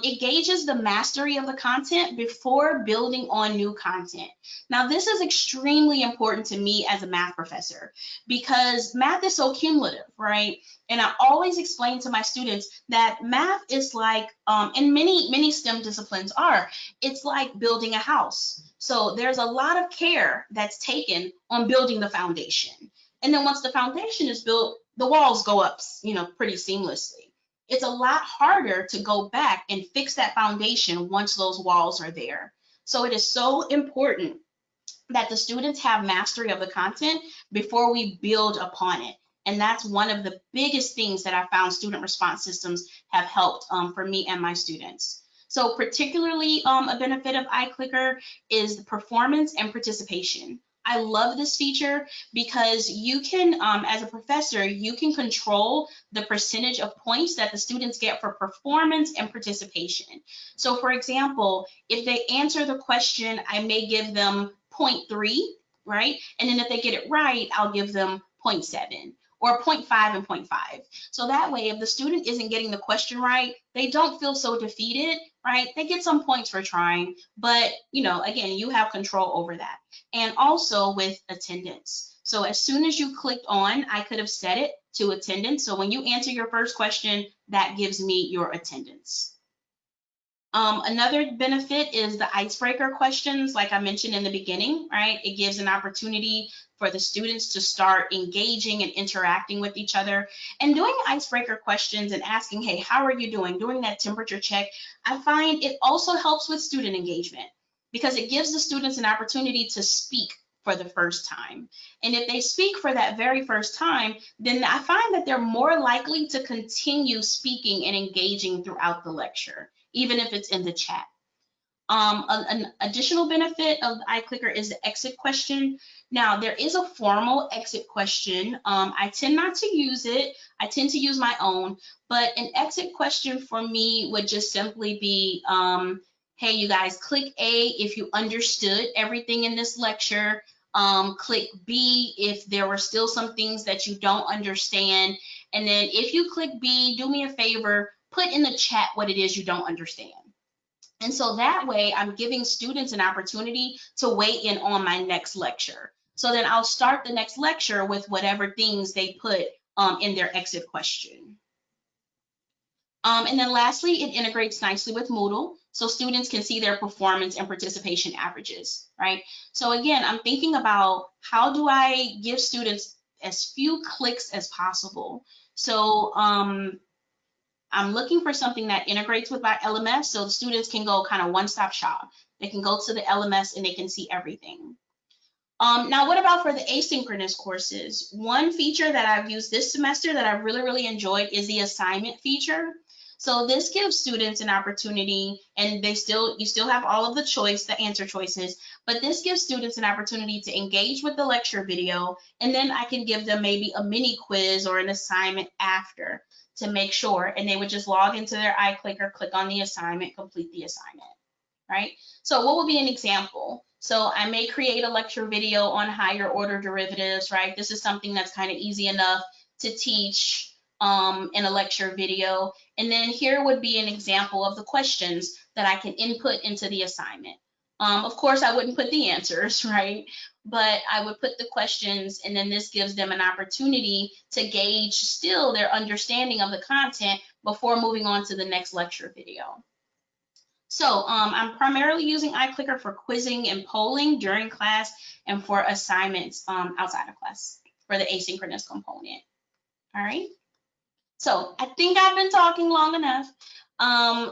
It gauges the mastery of the content before building on new content. Now, this is extremely important to me as a math professor because math is so cumulative, right? And I always explain to my students that math is like, and many STEM disciplines are, it's like building a house. So there's a lot of care that's taken on building the foundation. And then once the foundation is built, the walls go up, pretty seamlessly. It's a lot harder to go back and fix that foundation once those walls are there. So it is so important that the students have mastery of the content before we build upon it. And that's one of the biggest things that I found student response systems have helped for me and my students. So particularly a benefit of iClicker is the performance and participation. I love this feature because you can, as a professor, you can control the percentage of points that the students get for performance and participation. So for example, if they answer the question, I may give them 0.3, right? And then if they get it right, I'll give them 0.7 or 0.5 and 0.5. So that way, if the student isn't getting the question right, they don't feel so defeated, right? They get some points for trying, but again, you have control over that. And also with attendance. So as soon as you clicked on, I could have set it to attendance. So when you answer your first question, that gives me your attendance. Another benefit is the icebreaker questions, like I mentioned in the beginning, right? It gives an opportunity for the students to start engaging and interacting with each other. And doing icebreaker questions and asking, hey, how are you doing? Doing that temperature check, I find it also helps with student engagement because it gives the students an opportunity to speak for the first time. And if they speak for that very first time, then I find that they're more likely to continue speaking and engaging throughout the lecture, even if it's in the chat. An additional benefit of the iClicker is the exit question. Now, there is a formal exit question. I tend not to use it. I tend to use my own, but an exit question for me would just simply be, hey, you guys, click A if you understood everything in this lecture. Click B if there were still some things that you don't understand. And then if you click B, do me a favor, put in the chat what it is you don't understand. And so that way I'm giving students an opportunity to weigh in on my next lecture. So then I'll start the next lecture with whatever things they put in their exit question. And then lastly, it integrates nicely with Moodle, so students can see their performance and participation averages, right? So again, I'm thinking about how do I give students as few clicks as possible. So I'm looking for something that integrates with my LMS so the students can go kind of one-stop shop. They can go to the LMS and they can see everything. Now, what about for the asynchronous courses? One feature that I've used this semester that I really enjoyed is the assignment feature. So this gives students an opportunity, and you still have all of the answer choices, but this gives students an opportunity to engage with the lecture video, and then I can give them maybe a mini quiz or an assignment after to make sure, and they would just log into their iClicker, click on the assignment, complete the assignment, right? So what would be an example? So I may create a lecture video on higher order derivatives, right? This is something that's kind of easy enough to teach in a lecture video. And then here would be an example of the questions that I can input into the assignment. Of course, I wouldn't put the answers, right? But I would put the questions, and then this gives them an opportunity to gauge still their understanding of the content before moving on to the next lecture video. So I'm primarily using iClicker for quizzing and polling during class and for assignments outside of class for the asynchronous component. All right. So I think I've been talking long enough.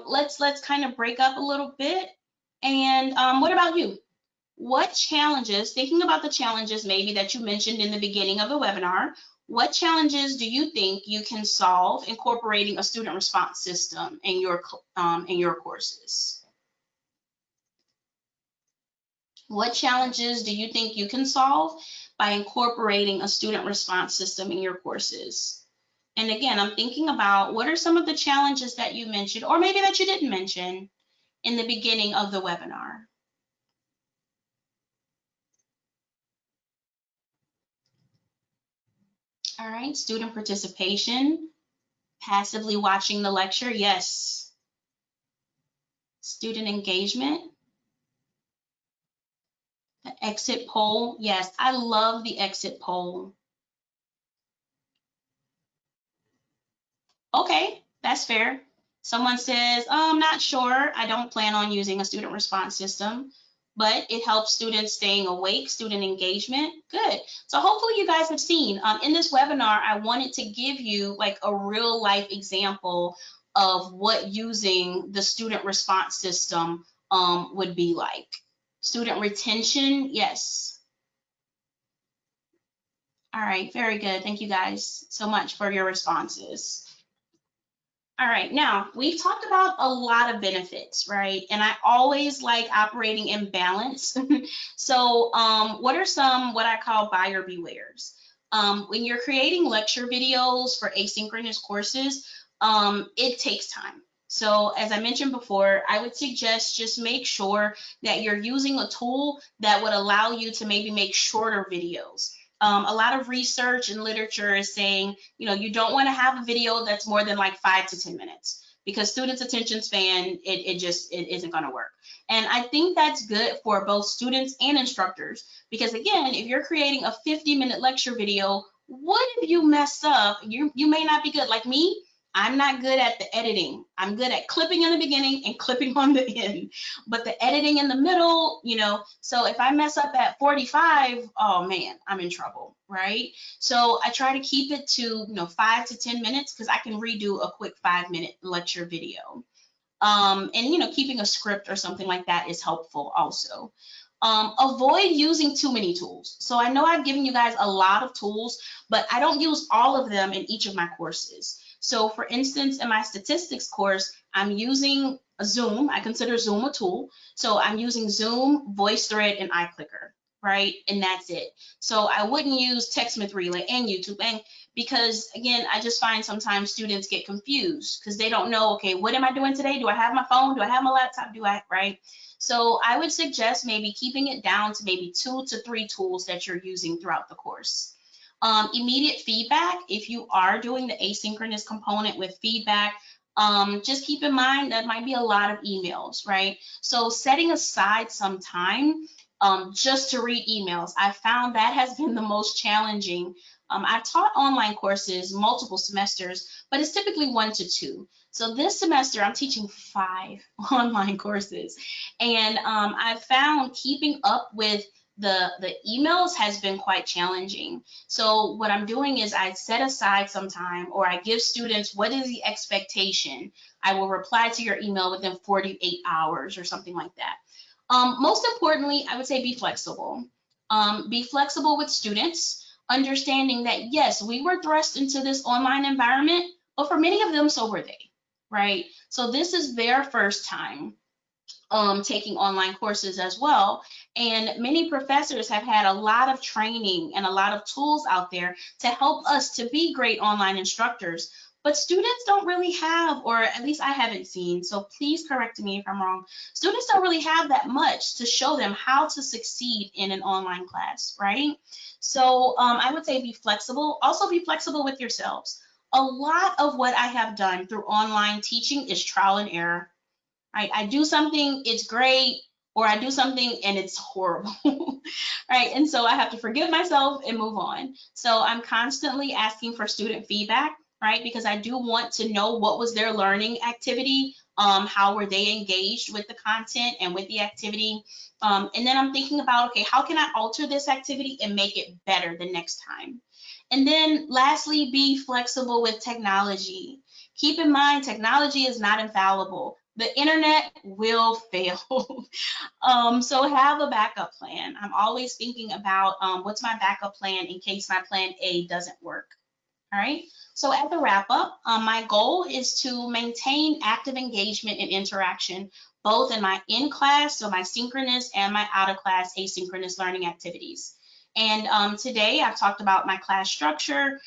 Let's kind of break up a little bit. And what about you? What challenges, thinking about the challenges maybe that you mentioned in the beginning of the webinar, what challenges do you think you can solve incorporating a student response system in your courses? What challenges do you think you can solve by incorporating a student response system in your courses? And again, I'm thinking about what are some of the challenges that you mentioned, or maybe that you didn't mention in the beginning of the webinar. All right, student participation, passively watching the lecture, yes. Student engagement, the exit poll, yes, I love the exit poll. Okay, that's fair. Someone says, oh, I'm not sure. I don't plan on using a student response system, but it helps students staying awake, student engagement. Good. So hopefully you guys have seen in this webinar, I wanted to give you like a real life example of what using the student response system would be like. Student retention, yes. All right, very good. Thank you guys so much for your responses. All right, now we've talked about a lot of benefits, right? And I always like operating in balance. So what are some what I call buyer bewares? When you're creating lecture videos for asynchronous courses, it takes time. So as I mentioned before, I would suggest just make sure that you're using a tool that would allow you to maybe make shorter videos. A lot of research and literature is saying, you don't want to have a video that's more than like 5 to 10 minutes because students' attention span, it isn't going to work. And I think that's good for both students and instructors because again, if you're creating a 50-minute lecture video, what if you mess up? You may not be good. Like me, I'm not good at the editing. I'm good at clipping in the beginning and clipping on the end, but the editing in the middle, so if I mess up at 45, oh man, I'm in trouble, right? So I try to keep it to 5 to 10 minutes because I can redo a quick 5-minute lecture video. And keeping a script or something like that is helpful also. Avoid using too many tools. So I know I've given you guys a lot of tools, but I don't use all of them in each of my courses. So for instance, in my statistics course, I'm using Zoom. I consider Zoom a tool. So I'm using Zoom, VoiceThread, and iClicker, right? And that's it. So I wouldn't use TextMyth Relay and YouTube, and because again, I just find sometimes students get confused because they don't know, okay, what am I doing today? Do I have my phone? Do I have my laptop? Right? So I would suggest maybe keeping it down to maybe 2 to 3 tools that you're using throughout the course. Immediate feedback, if you are doing the asynchronous component with feedback, just keep in mind that might be a lot of emails, right? So setting aside some time just to read emails, I found that has been the most challenging. I've taught online courses multiple semesters, but it's typically 1 to 2. So this semester I'm teaching 5 online courses, and I've found keeping up with the emails has been quite challenging. So what I'm doing is I set aside some time, or I give students what is the expectation. I will reply to your email within 48 hours or something like that. Most importantly, I would say be flexible. Be flexible with students, understanding that yes, we were thrust into this online environment, but for many of them, so were they, right? So this is their first time taking online courses as well. And many professors have had a lot of training and a lot of tools out there to help us to be great online instructors. But students don't really have, or at least I haven't seen, so please correct me if I'm wrong, students don't really have that much to show them how to succeed in an online class, right? So I would say be flexible. Also be flexible with yourselves. A lot of what I have done through online teaching is trial and error. Right? I do something, it's great, or I do something and it's horrible, right? And so I have to forgive myself and move on. So I'm constantly asking for student feedback, right? Because I do want to know what was their learning activity, how were they engaged with the content and with the activity. And then I'm thinking about, okay, how can I alter this activity and make it better the next time? And then lastly, be flexible with technology. Keep in mind, technology is not infallible. The internet will fail. So have a backup plan. I'm always thinking about what's my backup plan in case my plan A doesn't work. All right. So at the wrap up, my goal is to maintain active engagement and interaction, both in my in-class, so my synchronous, and my out-of-class asynchronous learning activities. And today I've talked about my class structure,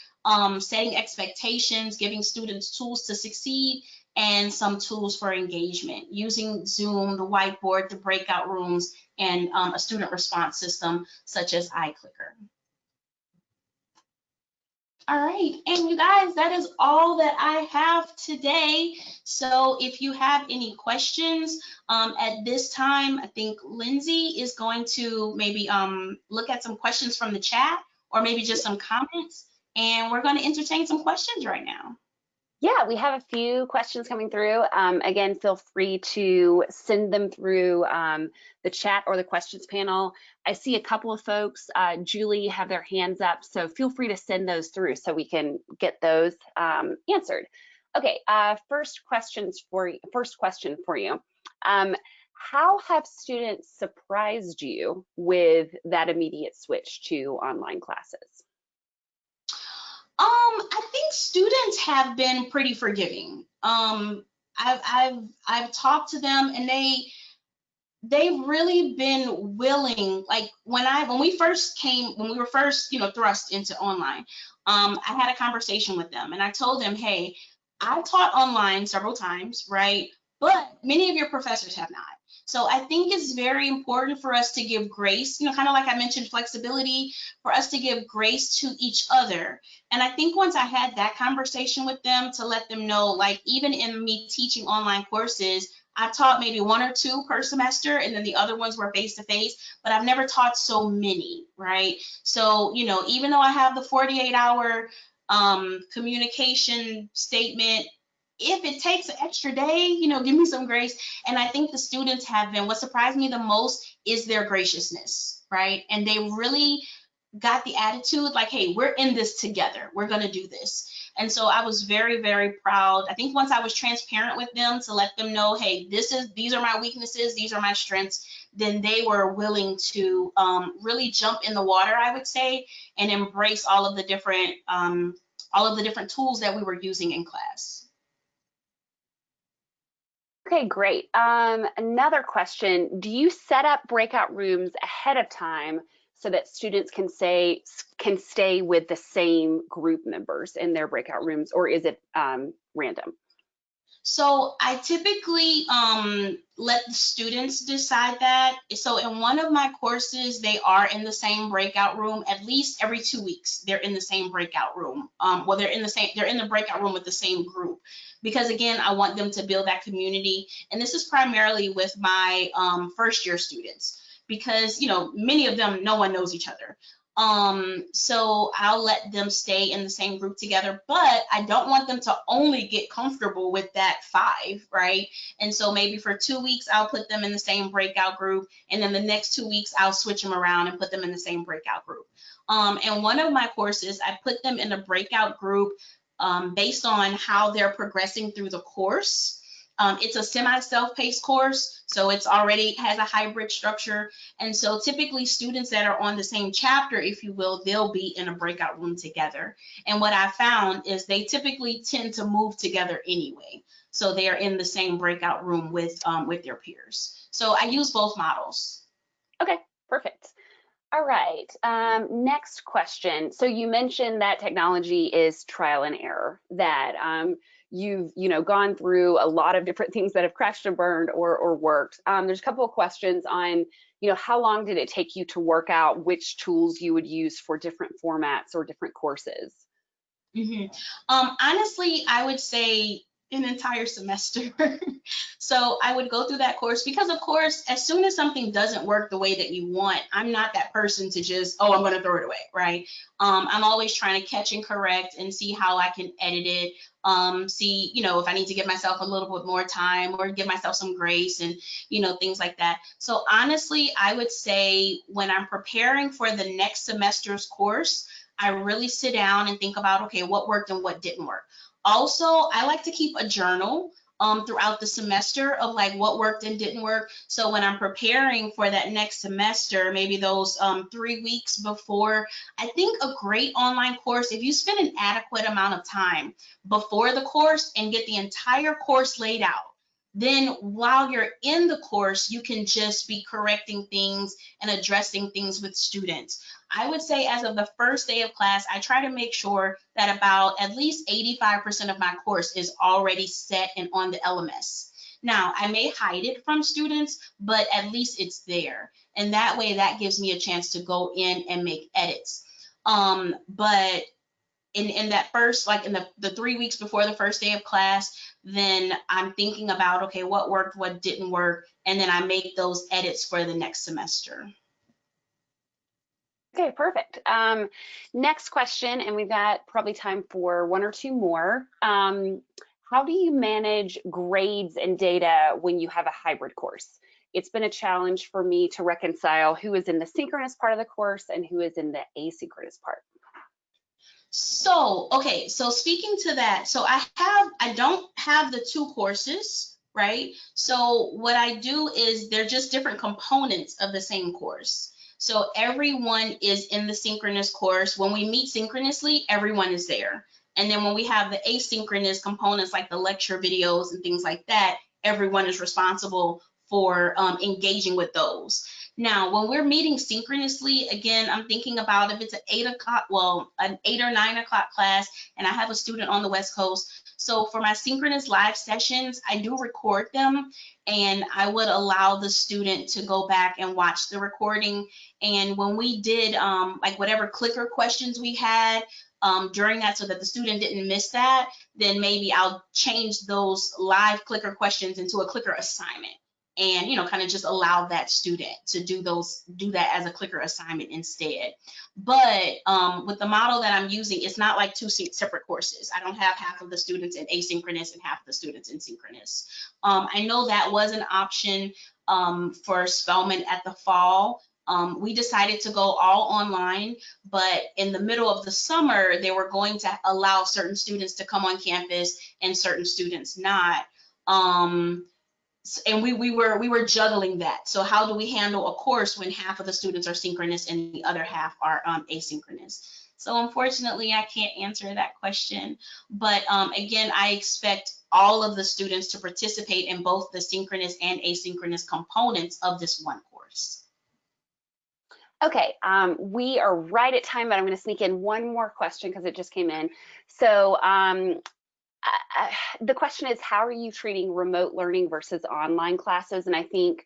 setting expectations, giving students tools to succeed, and some tools for engagement using Zoom, the whiteboard, the breakout rooms, and a student response system such as iClicker. All right, and you guys, that is all that I have today. So if you have any questions at this time, I think Lindsay is going to maybe look at some questions from the chat or maybe just some comments, and we're going to entertain some questions right now. Yeah, we have a few questions coming through. Again, feel free to send them through the chat or the questions panel. I see a couple of folks, Julie, have their hands up, so feel free to send those through so we can get those answered. Okay, first question for you. How have students surprised you with that immediate switch to online classes? I think students have been pretty forgiving. I've talked to them, and they've really been willing. Like when we were first thrust into online, I had a conversation with them, and I told them, hey, I taught online several times, right? But many of your professors have not. So I think it's very important for us to give grace, kind of like I mentioned, flexibility, for us to give grace to each other. And I think once I had that conversation with them to let them know, like even in me teaching online courses, I taught maybe 1 or 2 per semester, and then the other ones were face-to-face, but I've never taught so many, right? So, even though I have the 48-hour communication statement, if it takes an extra day, give me some grace. And I think the students have been, what surprised me the most is their graciousness, right? And they really got the attitude like, hey, we're in this together. We're going to do this. And so I was very, very proud. I think once I was transparent with them to let them know, hey, these are my weaknesses, these are my strengths, then they were willing to really jump in the water, I would say, and embrace all of the different tools that we were using in class. Okay, great. Another question, do you set up breakout rooms ahead of time so that students can stay with the same group members in their breakout rooms, or is it random? So I typically let the students decide that. So in one of my courses, they are in the same breakout room at least every 2 weeks. They're in the same breakout room. Well, they're in the breakout room with the same group, because again, I want them to build that community. And this is primarily with my first year students, because many of them, no one knows each other. So I'll let them stay in the same group together, but I don't want them to only get comfortable with that 5, right? And so maybe for 2 weeks, I'll put them in the same breakout group, and then the next 2 weeks, I'll switch them around and put them in the same breakout group. And one of my courses, I put them in a breakout group based on how they're progressing through the course. It's a semi-self-paced course, so it's already has a hybrid structure. And so typically students that are on the same chapter, if you will, they'll be in a breakout room together. And what I found is they typically tend to move together anyway. So they are in the same breakout room with their peers. So I use both models. Okay, perfect. All right, next question. So you mentioned that technology is trial and error, that you've gone through a lot of different things that have crashed and burned or worked. There's a couple of questions on, how long did it take you to work out which tools you would use for different formats or different courses? Honestly, I would say an entire semester. So I would go through that course because, of course, as soon as something doesn't work the way that you want, I'm not that person to just, oh, I'm going to throw it away, right? I'm always trying to catch and correct and see how I can edit it. See, if I need to give myself a little bit more time or give myself some grace and, things like that. So honestly, I would say when I'm preparing for the next semester's course, I really sit down and think about, okay, what worked and what didn't work. Also, I like to keep a journal throughout the semester of like what worked and didn't work. So when I'm preparing for that next semester, maybe those 3 weeks before, I think a great online course, if you spend an adequate amount of time before the course and get the entire course laid out, then while you're in the course, you can just be correcting things and addressing things with students. I would say as of the first day of class, I try to make sure that about at least 85% of my course is already set and on the LMS. Now, I may hide it from students, but at least it's there. And that way, that gives me a chance to go in and make edits. But in that first, like in the 3 weeks before the first day of class, then I'm thinking about, okay, what worked, what didn't work, and then I make those edits for the next semester. Okay, perfect. Next question, and we've got probably time for one or two more. How do you manage grades and data when you have a hybrid course? It's been a challenge for me to reconcile who is in the synchronous part of the course and who is in the asynchronous part. So, okay, so speaking to that, so I don't have the two courses, right? So what I do is they're just different components of the same course. So everyone is in the synchronous course. When we meet synchronously, everyone is there. And then when we have the asynchronous components like the lecture videos and things like that, everyone is responsible for engaging with those. Now, when we're meeting synchronously, again, I'm thinking about if it's an 8 o'clock, well, an 8 or 9 o'clock class, and I have a student on the West Coast. So for my synchronous live sessions, I do record them, and I would allow the student to go back and watch the recording. And when we did like whatever clicker questions we had during that so that the student didn't miss that, then maybe I'll change those live clicker questions into a clicker assignment. And kind of just allow that student to do that as a clicker assignment instead. But with the model that I'm using, it's not like two separate courses. I don't have half of the students in asynchronous and half of the students in synchronous. I know that was an option for Spelman at the fall. We decided to go all online, but in the middle of the summer, they were going to allow certain students to come on campus and certain students not. And we were juggling that. So how do we handle a course when half of the students are synchronous and the other half are asynchronous? So unfortunately, I can't answer that question. But again, I expect all of the students to participate in both the synchronous and asynchronous components of this one course. Okay, we are right at time, but I'm going to sneak in one more question because it just came in. So the question is, how are you treating remote learning versus online classes? And I think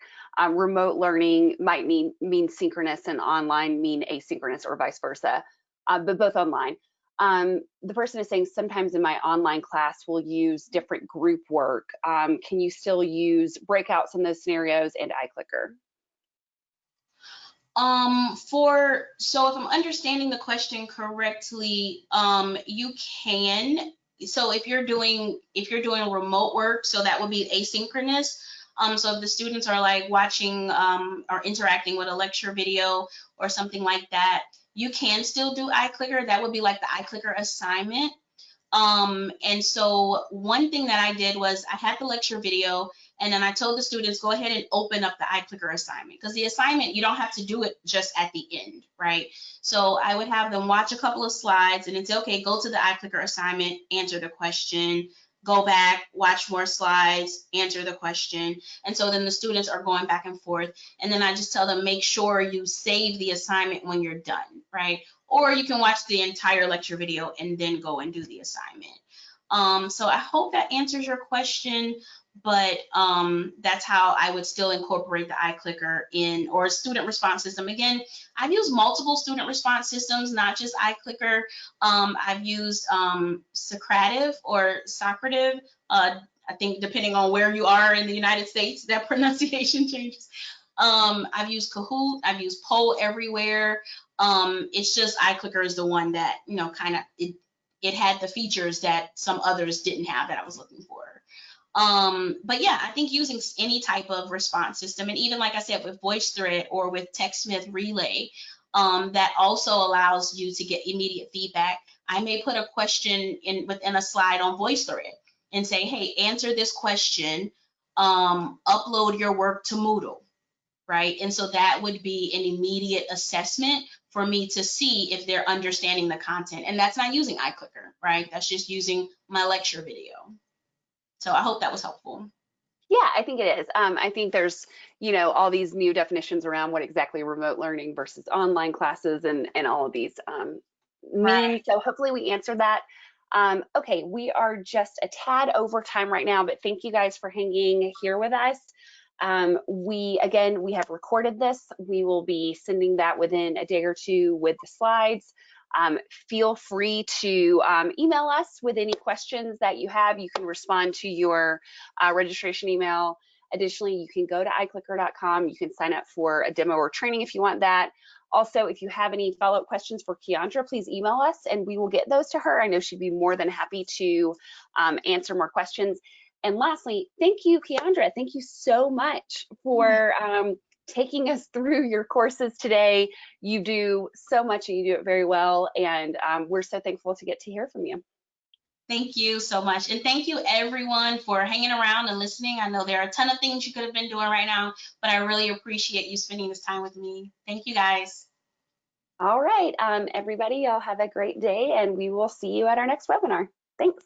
remote learning might mean synchronous and online mean asynchronous or vice versa, but both online. The person is saying sometimes in my online class we'll use different group work. Can you still use breakouts in those scenarios and iClicker? So if I'm understanding the question correctly, you can. So if you're doing remote work, so that would be asynchronous. So if the students are like watching or interacting with a lecture video or something like that, you can still do iClicker. That would be like the iClicker assignment. And so one thing that I did was I had the lecture video, and then I told the students, go ahead and open up the iClicker assignment, because the assignment, you don't have to do it just at the end, right? So I would have them watch a couple of slides and then say, okay, go to the iClicker assignment, answer the question, go back, watch more slides, answer the question. And so then the students are going back and forth. And then I just tell them, make sure you save the assignment when you're done, right? Or you can watch the entire lecture video and then go and do the assignment. So I hope that answers your question, but that's how I would still incorporate the iClicker in, or student response system. Again, I've used multiple student response systems, not just iClicker. I've used Socrative or Socrative. I think depending on where you are in the United States, that pronunciation changes. I've used Kahoot, I've used Poll Everywhere. It's just iClicker is the one that, kind of, it had the features that some others didn't have that I was looking for. But yeah, I think using any type of response system, and even like I said, with VoiceThread or with TechSmith Relay, that also allows you to get immediate feedback. I may put a question within a slide on VoiceThread and say, hey, answer this question, upload your work to Moodle, right? And so that would be an immediate assessment for me to see if they're understanding the content. And that's not using iClicker, right? That's just using my lecture video. So I hope that was helpful. Yeah, I think it is. I think there's, all these new definitions around what exactly remote learning versus online classes and all of these mean. Right. So hopefully we answered that. Okay, we are just a tad over time right now, but thank you guys for hanging here with us. We have recorded this. We will be sending that within a day or two with the slides. Feel free to email us with any questions that you have. You can respond to your registration email. Additionally, you can go to iClicker.com. You can sign up for a demo or training if you want that. Also, if you have any follow-up questions for Kiandra, please email us and we will get those to her. I know she'd be more than happy to answer more questions. And lastly, thank you, Kiandra. Thank you so much for taking us through your courses today. You do so much and you do it very well. And we're so thankful to get to hear from you. Thank you so much. And thank you everyone for hanging around and listening. I know there are a ton of things you could have been doing right now, but I really appreciate you spending this time with me. Thank you guys. All right, everybody, y'all have a great day and we will see you at our next webinar. Thanks.